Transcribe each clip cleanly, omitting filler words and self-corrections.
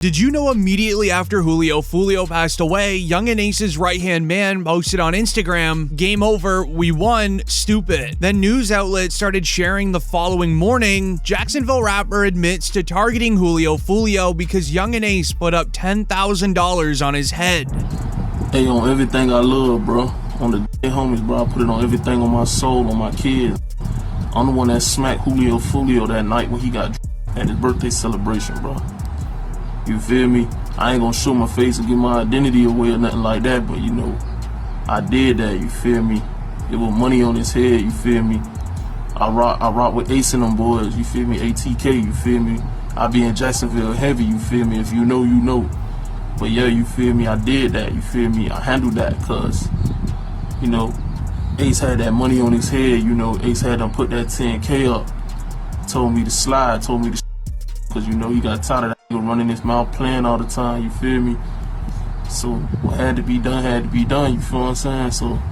Did you know immediately after Julio Foolio passed away, Young and Ace's right-hand man posted on Instagram, "Game over, we won, stupid." Then news outlets started sharing the following morning. Jacksonville rapper admits to targeting Julio Foolio because Young and Ace put up $10,000 on his head. Hey, on everything I love, bro. On the homies, bro, I put it on everything, on my soul, on my kids. I'm the one that smacked Julio Foolio that night when he got at his birthday celebration, bro. You feel me? I ain't gonna show my face and give my identity away or nothing like that, but you know, I did that, you feel me? It was money on his head, you feel me? I rock with Ace and them boys, you feel me? ATK, you feel me? I be in Jacksonville heavy, you feel me? If you know, you know. But yeah, you feel me? I did that, you feel me? I handled that, cause, you know, Ace had that money on his head, you know, Ace had them put that 10K up. Told me to slide, told me to cause you know he got tired of that nigga running his mouth playing all the time, you feel me? So what had to be done, you feel what I'm saying? So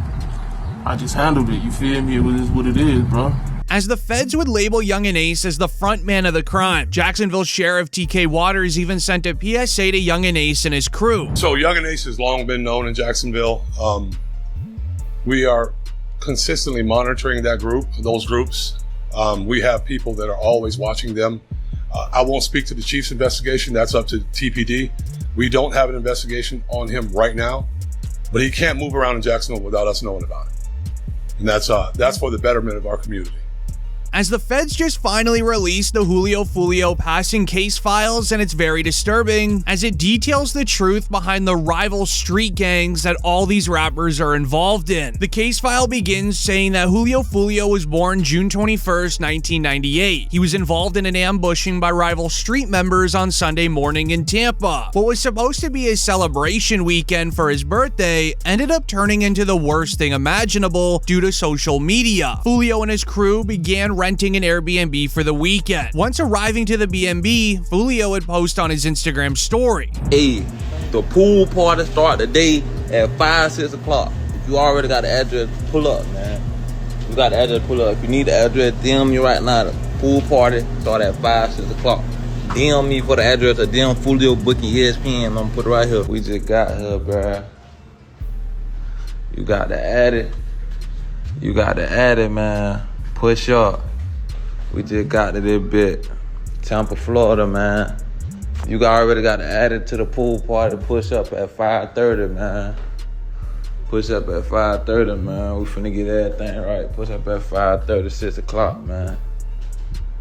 I just handled it, you feel me? It was what it is, bro. As the feds would label Young and Ace as the front man of the crime, Jacksonville Sheriff TK Waters even sent a PSA to Young and Ace and his crew. So Young and Ace has long been known in Jacksonville. We are consistently monitoring those groups. We have people that are always watching them. I won't speak to the chief's investigation. That's up to TPD. We don't have an investigation on him right now, but he can't move around in Jacksonville without us knowing about it. And that's for the betterment of our community. As the feds just finally released the Julio Foolio passing case files, and it's very disturbing as it details the truth behind the rival street gangs that all these rappers are involved in. The case file begins saying that Julio Foolio was born June 21st, 1998. He was involved in an ambushing by rival street members on Sunday morning in Tampa. What was supposed to be a celebration weekend for his birthday ended up turning into the worst thing imaginable due to social media. Foolio and his crew began renting an Airbnb for the weekend. Once arriving to the B&B, Foolio would post on his Instagram story. Hey, the pool party start today at 5, 6 o'clock. If you already got the address, pull up, man. You got the address, pull up. If you need the address, DM me right now. The pool party start at 5, 6 o'clock. DM me for the address or DM Foolio booking ESPN. I'm gonna put it right here. We just got here, bruh. You got to add it. You got to add it, man. Push up. We just got to this bit. Tampa, Florida, man. You already got to add it to the pool party. Push up at 5:30, man. Push up at 5:30, man. We finna get everything right. Push up at 5:30, 6 o'clock, man.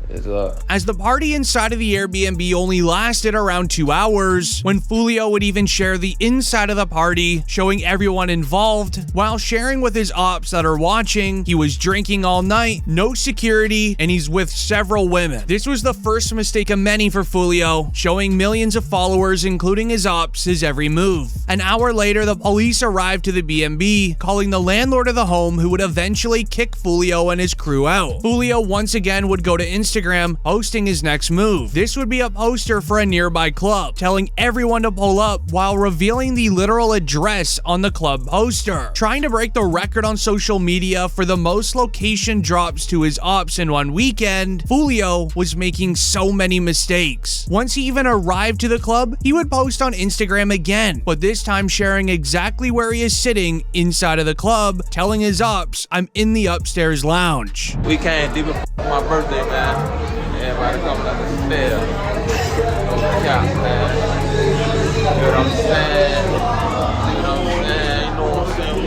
It's up. As the party inside of the Airbnb only lasted around 2 hours, when Foolio would even share the inside of the party, showing everyone involved, while sharing with his ops that are watching, he was drinking all night, no security, and he's with several women. This was the first mistake of many for Foolio, showing millions of followers, including his ops, his every move. An hour later, the police arrived to the B&B, calling the landlord of the home, who would eventually kick Foolio and his crew out. Foolio once again would go to Instagram, posting his next move. This would be a poster for a nearby club, telling everyone to pull up while revealing the literal address on the club poster. Trying to break the record on social media for the most location drops to his ops in one weekend, Foolio was making so many mistakes. Once he even arrived to the club, he would post on Instagram again, but this time sharing exactly where he is sitting inside of the club, telling his ops, "I'm in the upstairs lounge." We came deep for my birthday, man. Everybody coming up the stairs. No cap, man. You know what I'm saying? You know what I'm saying?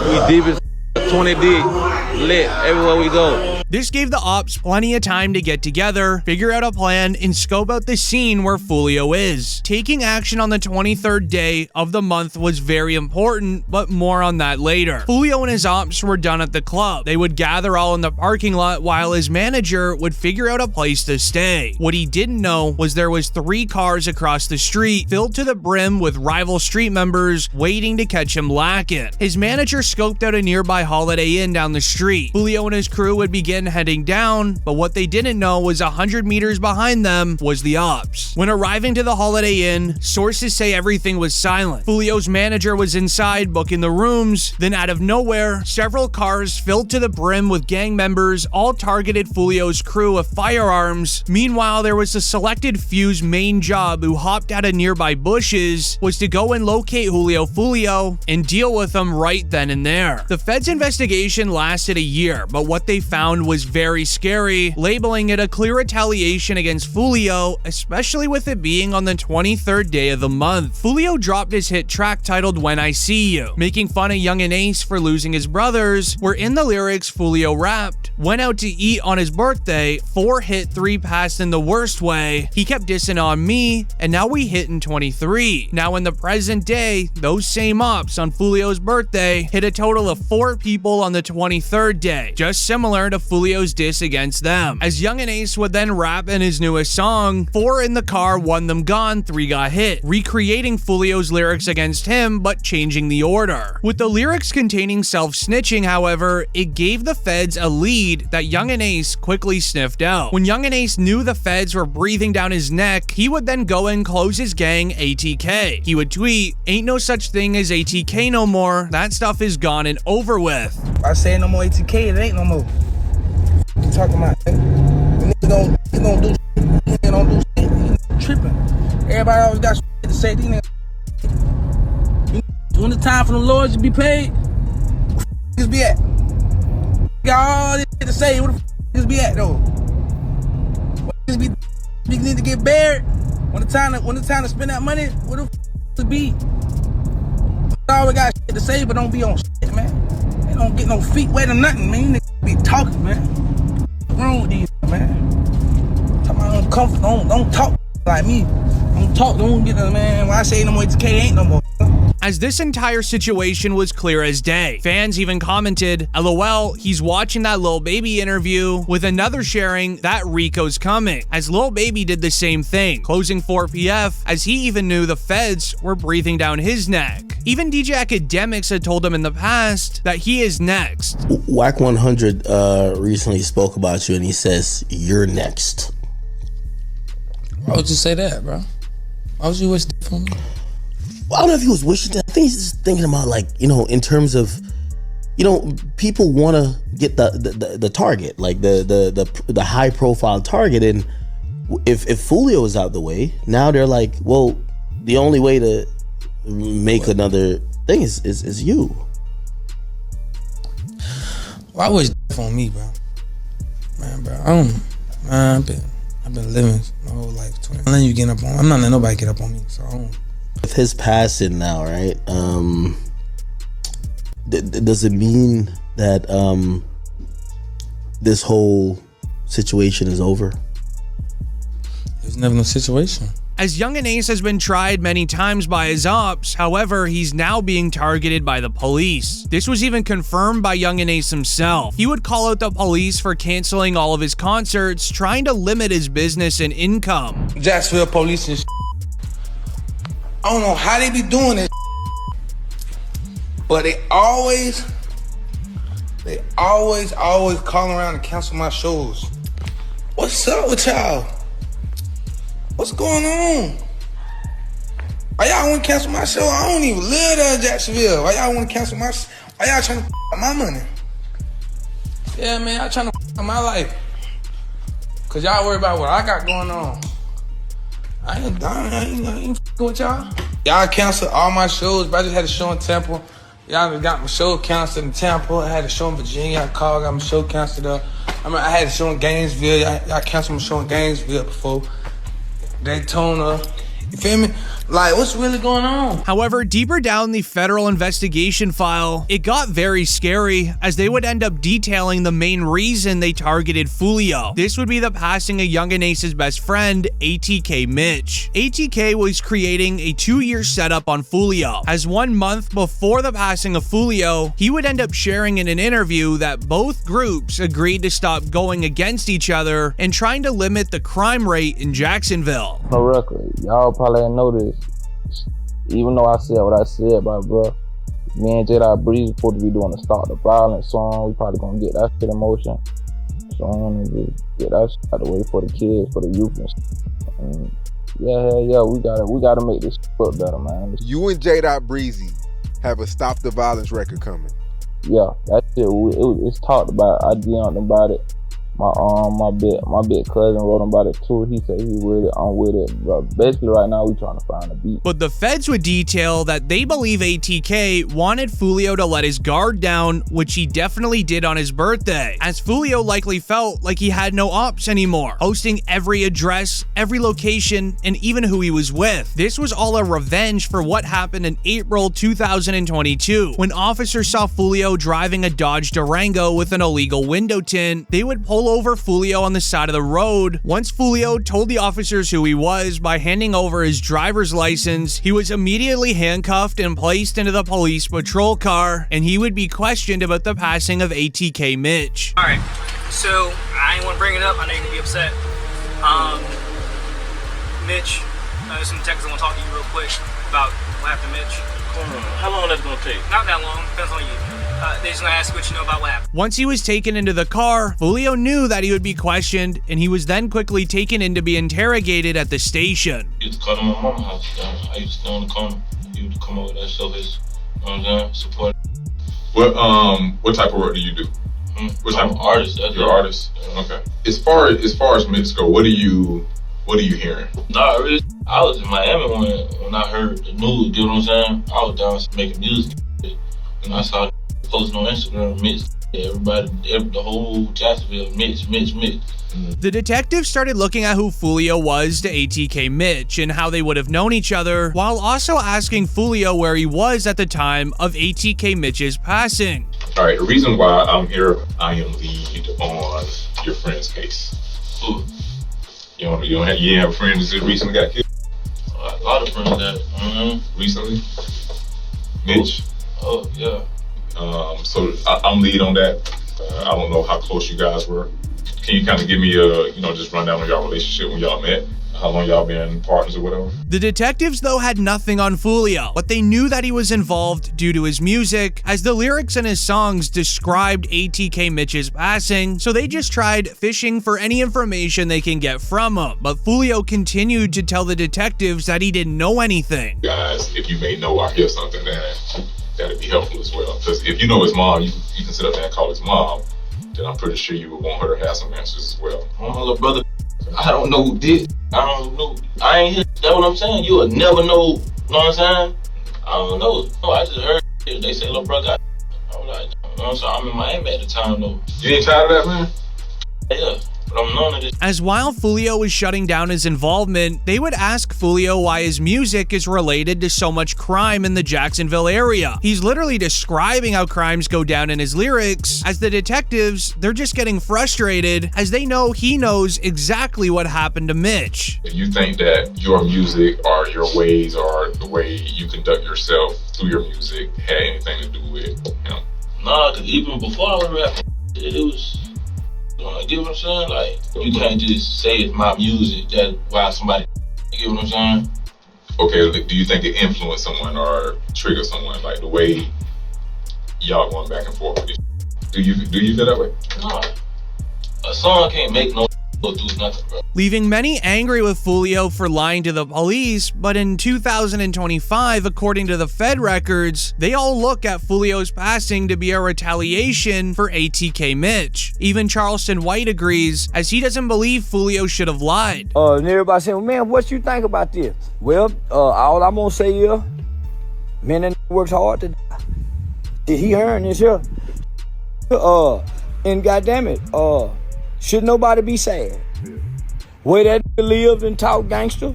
We deep as 20 deep. Lit everywhere we go. This gave the ops plenty of time to get together, figure out a plan, and scope out the scene where Foolio is. Taking action on the 23rd day of the month was very important, but more on that later. Foolio and his ops were done at the club. They would gather all in the parking lot while his manager would figure out a place to stay. What he didn't know was there was 3 cars across the street filled to the brim with rival street members waiting to catch him lacking. His manager scoped out a nearby Holiday Inn down the street. Foolio and his crew would begin went heading down, but what they didn't know was 100 meters behind them was the ops. When arriving to the Holiday Inn, sources say everything was silent. Julio's manager was inside booking the rooms, then out of nowhere, several cars filled to the brim with gang members all targeted Julio's crew with firearms. Meanwhile, there was a selected few's main job who hopped out of nearby bushes was to go and locate Julio Foolio and deal with him right then and there. The Fed's investigation lasted a year, but what they found was very scary, labeling it a clear retaliation against Foolio, especially with it being on the 23rd day of the month. Foolio dropped his hit track titled When I See You, making fun of Young and Ace for losing his brothers, where in the lyrics Foolio rapped, "Went out to eat on his birthday, 4 hit, 3 passed in the worst way. He kept dissing on me, and now we hit in 23. Now in the present day, those same ops on Foolio's birthday hit a total of 4 people on the 23rd day, just similar to Foolio's diss against them." As Young and Ace would then rap in his newest song, 4 in the car, 1 them gone, 3 got hit, recreating Foolio's lyrics against him but changing the order. With the lyrics containing self-snitching, however, it gave the feds a lead that Young and Ace quickly sniffed out. When Young and Ace knew the feds were breathing down his neck, he would then go and close his gang ATK. He would tweet, "Ain't no such thing as ATK no more. That stuff is gone and over with." I say no more ATK, it ain't no more. What you talking about? Niggas don't do shit. Niggas don't do shit. Niggas tripping. Everybody always got shit to say. These niggas. When the time for the Lord to be paid, where the niggas be at? Got all this shit to say. Where the niggas be at though? What niggas be need to get buried? When the time to spend that money, where the to be? Always got shit to say, but don't be on shit, man. They don't get no feet wet or nothing, man. Niggas be talking, man. What's wrong with these, man? Talking about don't talk like me. Don't get them, man. When I say no more ATK, ain't no more. As this entire situation was clear as day, fans even commented, "LOL, he's watching that Lil Baby interview," with another sharing that Rico's coming, as Lil Baby did the same thing, closing 4PF as he even knew the feds were breathing down his neck. Even DJ Academics had told him in the past that he is next. Wack 100 recently spoke about you and he says, "You're next." Why would you say that, bro? Why would you wish that for me? I don't know if he was wishing that. I think he's just thinking about, like, you know, in terms of, you know, people want to get the target, like the high profile target, and if Foolio is out the way, now they're like, well, the only way to make another thing is you. Why wish that on me, bro? Man, bro, I've been living my whole life. I'm letting you get up on. I'm not letting nobody get up on me, so I don't. With his passing now, right? Does it mean that this whole situation is over? There's never no situation. As Young and Ace has been tried many times by his ops, however, he's now being targeted by the police. This was even confirmed by Young and Ace himself. He would call out the police for canceling all of his concerts, trying to limit his business and income. Jacksonville police and I don't know how they be doing this, but they always call around and cancel my shows. What's up with y'all? What's going on? Why y'all want to cancel my show? I don't even live there in Jacksonville. Why y'all want to cancel my show? Why y'all trying to f*** my money? Yeah, man, y'all trying to f*** my life. Cause y'all worry about what I got going on. I ain't f***ing with y'all. Y'all canceled all my shows, but I just had a show in Temple. Y'all got my show canceled in Temple. I had a show in Virginia. I called, got my show canceled up. I had a show in Gainesville. Y'all canceled my show in Gainesville before. Daytona. You feel me? Like, what's really going on? However, deeper down the federal investigation file, it got very scary as they would end up detailing the main reason they targeted Foolio. This would be the passing of Young and Ace's best friend, ATK Mitch. ATK was creating a 2-year setup on Foolio, as 1 month before the passing of Foolio, he would end up sharing in an interview that both groups agreed to stop going against each other and trying to limit the crime rate in Jacksonville. No record. Y'all probably didn't know this. Even though I said what I said, bro, me and J.I. Breeze supposed to be doing the Stop the Violence song. We probably gonna get that shit in motion. So I want to just get that shit out of the way for the kids, for the youth and stuff. And yeah, we gotta make this look better, man. You and J. Breezy have a Stop the Violence record coming. Yeah, that shit, it's talked about. I DM'd him about it. My big cousin wrote him about it too. He said he with it, I'm with it. But basically right now we trying to find a beat. But the feds would detail that they believe ATK wanted Foolio to let his guard down, which he definitely did on his birthday, as Foolio likely felt like he had no ops anymore, posting every address, every location, and even who he was with. This was all a revenge for what happened in April 2022, when officers saw Foolio driving a Dodge Durango with an illegal window tint. They would pull over Foolio on the side of the road. Once Foolio told the officers who he was by handing over his driver's license, he was immediately handcuffed and placed into the police patrol car, and he would be questioned about the passing of ATK Mitch. All right, so I ain't want to bring it up. I know you're gonna be upset. Mitch, there's some text I want to talk to you real quick about what happened to Mitch. How long is that gonna take? Not that long, depends on you. They just gonna ask what you know about what happened. Once he was taken into the car, Foolio knew that he would be questioned, and he was then quickly taken in to be interrogated at the station. I used to come to my mama's house. I used to stay on the corner. He would come over there, show his, you know what I'm saying, support. What type of work do you do? What type I'm an artist. You're an artist. Okay. As far as Mitch go, what are you hearing? Nah, really, I was in Miami when I heard the news. You know what I'm saying? I was down making music, and I saw posting on Instagram, Mitch. Everybody, the whole Jacksonville, Mitch. The detectives started looking at who Foolio was to ATK Mitch and how they would have known each other, while also asking Foolio where he was at the time of ATK Mitch's passing. All right, the reason why I'm here, I am lead on your friend's case. Ooh. You have a friend that recently got killed? A lot of friends that Recently? Mitch? Oh, yeah. So I'm lead on that. I don't know how close you guys were. Can you kind of give me just rundown on y'all relationship when y'all met? How long y'all been partners or whatever? The detectives, though, had nothing on Foolio, but they knew that he was involved due to his music, as the lyrics in his songs described ATK Mitch's passing, so they just tried fishing for any information they can get from him. But Foolio continued to tell the detectives that he didn't know anything. Guys, if you may know or hear something, that'd be helpful as well. Because if you know his mom, you can sit up there and call his mom, then I'm pretty sure you would want her to have some answers as well. Oh, my little brother, I don't know who did. I don't know. I ain't here. That's what I'm saying. You will never know. You know what I'm saying? I don't know. No, I just heard it. They say little brother got. I was like, you know what I'm saying? I'm in Miami at the time though. You ain't tired of that, man? Yeah. But I'm known to this. As while Foolio was shutting down his involvement, they would ask Foolio why his music is related to so much crime in the Jacksonville area. He's literally describing how crimes go down in his lyrics. As the detectives, they're just getting frustrated as they know he knows exactly what happened to Mitch. If you think that your music or your ways or the way you conduct yourself through your music had anything to do with him? Nah, because even before I was rapping, it was... You get what I'm saying? Like, you can't just say it's my music, that's why somebody, you get what I'm saying? Okay, do you think it influenced someone or triggered someone, like the way y'all going back and forth with this? Do you feel that way? No. A song can't make no go through nothing, bro. Leaving many angry with Foolio for lying to the police, but in 2025, according to the Fed records, they all look at Foolio's passing to be a retaliation for ATK Mitch. Even Charleston White agrees, as he doesn't believe Foolio should have lied. And everybody saying, well, man, what you think about this? Well, all I'm gonna say is, man, that works hard to die. Did he earn this here? And goddamn it, should nobody be sad? Way that lived and talked gangster,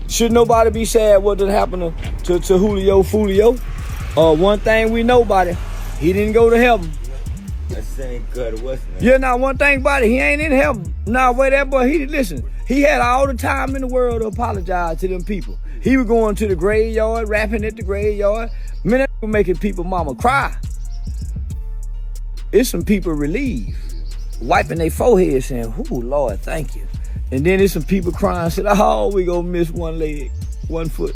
should nobody be sad what did happen to Julio Foolio? One thing we know about it, he didn't go to heaven. That same cut of what's name? Yeah, now one thing about it, he ain't in heaven. Now where that boy, he had all the time in the world to apologize to them people. He was going to the graveyard, rapping at the graveyard. Man, that was making people mama cry. It's some people relieved, wiping their forehead saying, "Ooh, Lord, thank you." And then there's some people crying, said, "Oh, we gonna miss one leg, one foot."